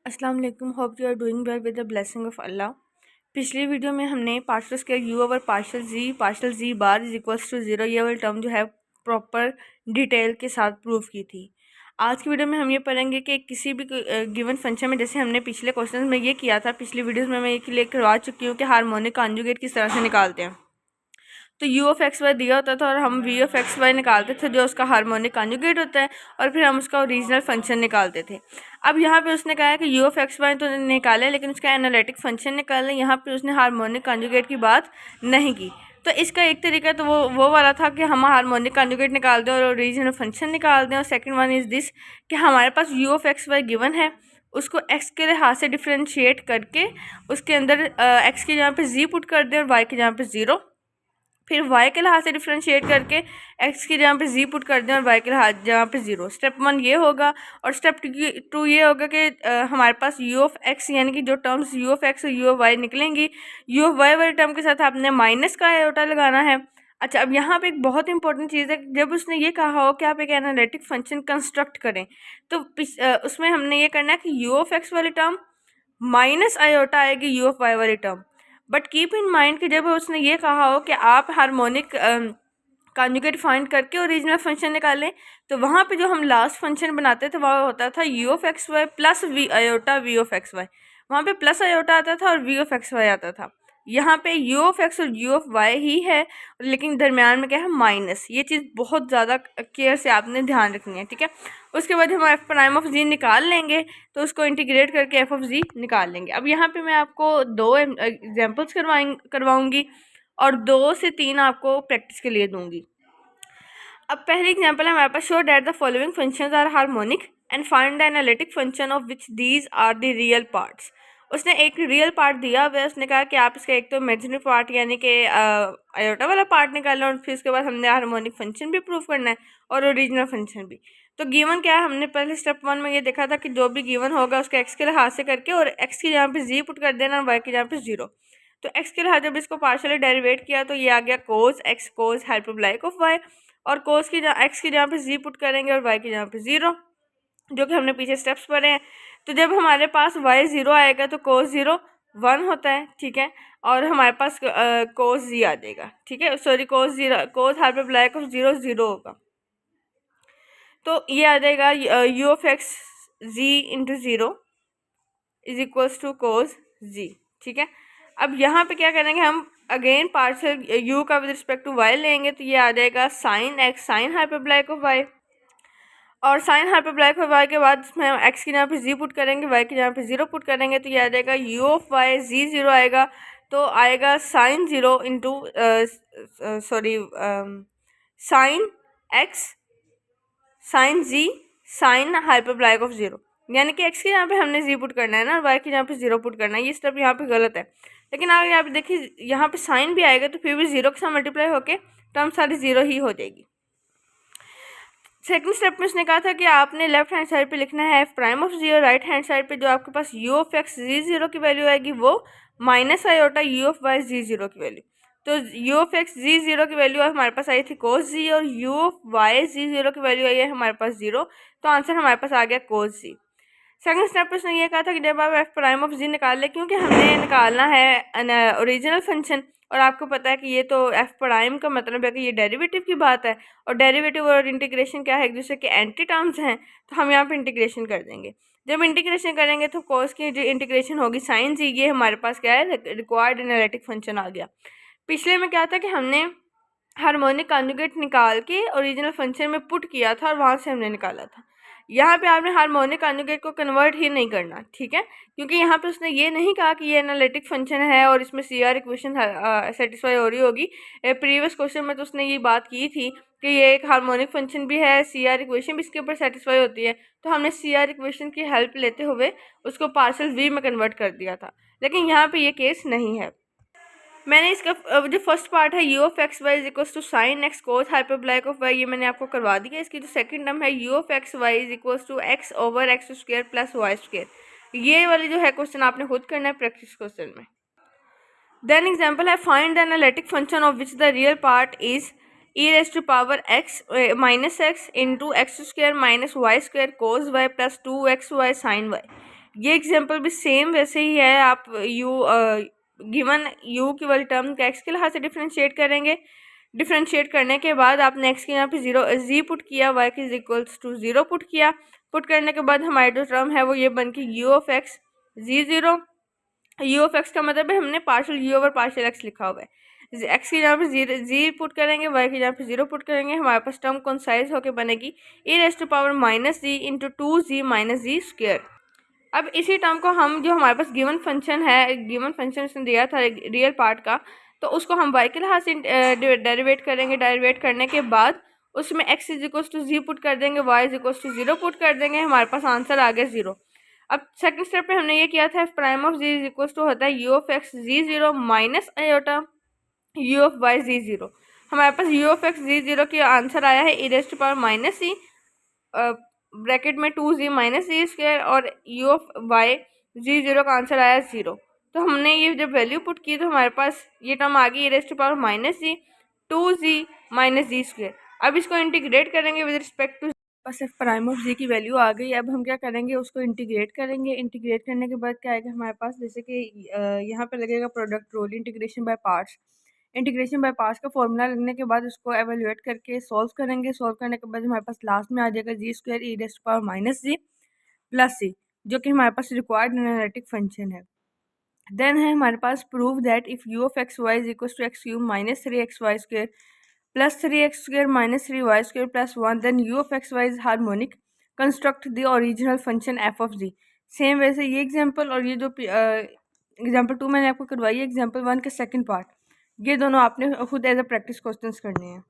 अस्सलाम वालेकुम। Hope you are doing well with the blessing of Allah. पिछली video में हमने partial square u over partial z bar is equals to zero ये वाली term जो है प्रॉपर डिटेल के साथ प्रूव की थी। आज की वीडियो में हम ये पढ़ेंगे कि किसी भी गिवन फंक्शन में, जैसे हमने पिछले क्वेश्चन में ये किया था, पिछली वीडियोस में मैं ये क्लियर करवा चुकी हूँ कि हार्मोनिक कॉन्जुगेट किस तरह से निकालते हैं। तो यू ऑफ एक्स वाई दिया होता था और हम वी ऑफ एक्स वाई निकालते थे जो उसका हार्मोनिक कॉन्जुगेट होता है, और फिर हम उसका ओरिजिनल फंक्शन निकालते थे। अब यहाँ पे उसने कहा है कि यू ऑफ एक्स वाई तो निकाले लेकिन उसका एनालिटिक फंक्शन निकाले। यहाँ पे उसने हार्मोनिक कॉन्जुगेट की बात नहीं की। तो इसका एक तरीका तो वो वाला था कि हम हार्मोनिक कॉन्जुगेट निकाल दें और ओरिजिनल फंक्शन निकाल दें, और सेकंड वन इज़ दिस कि हमारे पास u of x y given है, उसको एक्स के लिहाज से डिफ्रेंशिएट करके उसके अंदर एक्स की जगह पे जी पुट कर दें और वाई की जगह पे ज़ीरो, फिर y के लिहाज से डिफ्रेंशिएट करके x की जगह पे z पुट कर दें और y के लिहाज जगह पे ज़ीरो। स्टेप वन ये होगा, और स्टेप टू ये होगा कि हमारे पास u ऑफ x यानी कि जो टर्म्स u ऑफ x और u ऑफ y निकलेंगी, u ऑफ y वाले टर्म के साथ आपने माइनस का आयोटा लगाना है। अच्छा, अब यहाँ पे एक बहुत इंपॉर्टेंट चीज़ है, जब उसने ये कहा हो कि आप एक एनालिटिक फंक्शन कंस्ट्रक्ट करें, तो उसमें हमने ये करना है कि u ऑफ x वाली टर्म माइनस आयोटा आएगी u ऑफ y वाली term. But keep in mind कि जब उसने ये कहा हो कि आप हार्मोनिक कॉन्जुगेट फाइंड करके ओरिजिनल फंक्शन निकालें, तो वहाँ पे जो हम लास्ट फंक्शन बनाते थे वह होता था U of x Y plus V iota V of x Y. वहाँ पे प्लस आयोटा आता था और वी ऑफ एक्स वाई आता था। यहाँ पे यू ऑफ एक्स और यू ऑफ वाई ही है, लेकिन दरमियान में क्या है, माइनस। ये चीज़ बहुत ज़्यादा केयर से आपने ध्यान रखनी है, ठीक है। उसके बाद हम एफ प्राइम ऑफ जी निकाल लेंगे, तो उसको इंटीग्रेट करके एफ ऑफ जी निकाल लेंगे। अब यहाँ पे मैं आपको दो एग्जाम्पल्स करवाऊँगी और 2 से 3 आपको प्रैक्टिस के लिए दूंगी। अब पहली एग्जांपल है हमारे पास, show that the following functions are harmonic and find the analytic function of which these are the real parts. उसने एक रियल पार्ट दिया हुआ है, उसने कहा कि आप इसका एक तो इमेजिनरी पार्ट यानी कि आयोटा वाला पार्ट निकालना, और फिर उसके बाद हमने हार्मोनिक फंक्शन भी प्रूव करना है और ओरिजिनल फंक्शन भी। तो गिवन क्या है, हमने पहले स्टेप वन में ये देखा था कि जो भी गिवन होगा उसका एक्स के लिहाज से करके और एक्स की जहाँ पे जी पुट कर देना और वाई की जहाँ पे ज़ीरो। तो एक्स के लिहाज जब इसको पार्शियली डेरिवेट किया तो ये आ गया cos X cos hyperbolic of Y, और कोस की एक्स की जहाँ पे जी पुट करेंगे और वाई की जहाँ पे ज़ीरो, जो कि हमने पीछे स्टेप्स पढ़े हैं। तो जब हमारे पास वाई ज़ीरो आएगा तो कोस ज़ीरो 1 होता है, ठीक है, और हमारे पास कोस जी आ जाएगा, ठीक है, sorry cos zero cos hyperbolic of zero zero होगा, तो ये आ जाएगा you of x z into zero is equals to cos z, ठीक है। अब यहाँ पे क्या करेंगे, हम अगेन पार्शियल यू का विद रिस्पेक्ट टू वाई लेंगे, तो ये आ जाएगा sine x sine hyperbolic of Y, और साइन हाइपरबोलिक ऑफ वाई के बाद इसमें हम एक्स की जहाँ पे जी पुट करेंगे, वाई की जहाँ पे ज़ीरो पुट करेंगे, तो ये आ जाएगा you of Y ji zero आएगा, तो आएगा sine zero into sorry sine x sine Z sine hyperbolic of zero, यानी कि एक्स के यहाँ पे हमने जी पुट करना है ना, और वाई के यहाँ पे ज़ीरो पुट करना है। ये स्टेप यहाँ पे गलत है, लेकिन अगर यहाँ पे देखिए यहाँ पे साइन भी आएगा तो फिर भी ज़ीरो के साथ मल्टीप्लाई होके टर्म सारी ज़ीरो ही हो जाएगी। सेकंड स्टेप में उसने कहा था कि आपने लेफ्ट हैंड साइड पे लिखना है एफ प्राइम ऑफ जी, और राइट हैंड साइड पे जो आपके पास u of x z zero की वैल्यू आएगी वो minus iota u of Y ji zero की वैल्यू। तो u of x z zero की वैल्यू हमारे पास आई थी कोस जी, और u of Y ji zero की वैल्यू आई है हमारे पास ज़ीरो, तो आंसर हमारे पास आ गया कोस जी। सेकंड स्टेप पे उसने ये कहा था कि जब आप एफ प्राइम ऑफ जी निकाल लें, क्योंकि हमने निकालना है ओरिजिनल फंक्शन, और आपको पता है कि ये तो एफ प्राइम का मतलब है कि ये डेरिवेटिव की बात है, और डेरिवेटिव और इंटीग्रेशन क्या है, एक दूसरे के एंटी टर्म्स हैं, तो हम यहाँ पे इंटीग्रेशन कर देंगे। जब इंटीग्रेशन करेंगे तो कोस की जो इंटीग्रेशन होगी साइन जी, ये हमारे पास क्या है, रिक्वायर्ड एनालिटिक फंक्शन आ गया। पिछले में क्या था कि हमने हार्मोनिक कॉन्जुगेट निकाल के ओरिजिनल फंक्शन में पुट किया था और वहाँ से हमने निकाला था। यहाँ पे आपने हार्मोनिक कॉन्जुगेट को कन्वर्ट ही नहीं करना, ठीक है, क्योंकि यहाँ पे उसने ये नहीं कहा कि ये एनालिटिक फंक्शन है और इसमें सी आर इक्वेशन सेटिस्फाई हो रही होगी। प्रीवियस क्वेश्चन में तो उसने ये बात की थी कि ये एक हार्मोनिक फंक्शन भी है, सी आर इक्वेशन भी इसके ऊपर सेटिस्फाई होती है, तो हमने सी आर इक्वेशन की हेल्प लेते हुए उसको पार्शियल वी में कन्वर्ट कर दिया था, लेकिन यहाँ पे ये केस नहीं है। मैंने इसका जो फर्स्ट पार्ट है you of x Y is equals to sine X cos hyperbolic of Y, ये मैंने आपको करवा दिया। इसकी जो सेकंड टर्म है you of x Y is equals to X over X square plus Y square, ये वाली जो है क्वेश्चन आपने खुद करना है प्रैक्टिस क्वेश्चन में। देन एग्जांपल है, find the analytic function of which the real part is e raise to power X minus X into X square minus Y square cos Y plus 2xy sine Y. ये example भी same वैसे ही है। आप given you की वाली term का x के लिहाज से डिफ्रेंशिएट करेंगे। डिफ्रेंशिएट करने के बाद आपने एक्स के यहाँ पे जीरो जी पुट किया, वाई की is equals to zero put किया। पुट करने के बाद हमारी जो टर्म है वो ये बन के U of x ji zero. U of X का मतलब है हमने partial U over partial X लिखा हुआ है। एक्स की जहाँ पे जीरो जी पुट करेंगे, वाई की जहाँ पे जीरो पुट करेंगे, हमारे पास टर्म कंसाइज होकर बनेगी E raise to power minus Z into two ji minus ji square. अब इसी टर्म को हम जो हमारे पास गिवन फंक्शन है, गिवन फंक्शन उसने दिया था रियल पार्ट का, तो उसको हम वाई के लिहाज से डेरिवेट करेंगे। डेरिवेट करने के बाद उसमें X is equals to Z put कर देंगे, Y is equals to zero put कर देंगे, हमारे पास आंसर आ गया जीरो। अब सेकंड स्टेप पे हमने ये किया था f prime of z is equals to होता है you of x ji zero minus iota u of Y z zero. हमारे पास u of x ji zero की आंसर आया है e raise to power minus c bracket में two जी minus जी square, और u of Y z zero का answer आया zero. तो हमने ये जब वैल्यू पुट की तो हमारे पास ये टर्म आ गई E raise to power minus Z two ji minus ji square. अब इसको इंटीग्रेट करेंगे विद रिस्पेक्ट टू बस एफ प्राइम ऑफ जी की वैल्यू आ गई। अब हम क्या करेंगे, उसको इंटीग्रेट करेंगे। इंटीग्रेट करने के बाद क्या आएगा हमारे पास, जैसे कि यहाँ पे लगेगा product rule integration by parts. Integration by parts का फॉर्मूला लगने के बाद उसको एवेल्युएट करके सॉल्व करेंगे। सॉल्व करने के बाद हमारे पास लास्ट में आ जाएगा z square e raise to power minus z plus c, जो कि हमारे पास रिक्वायर्ड एनालिटिक फंक्शन है। देन है हमारे पास prove that if u of x Y is equal to x cube minus three x y square plus three x square minus three y square plus one, then u of x Y is harmonic, construct the original function f of z. Same वैसे ये example और ये जो example to मैंने आपको करवाई है, example one के सेकंड पार्ट, ये दोनों आपने खुद एज अ प्रैक्टिस क्वेश्चंस करने हैं।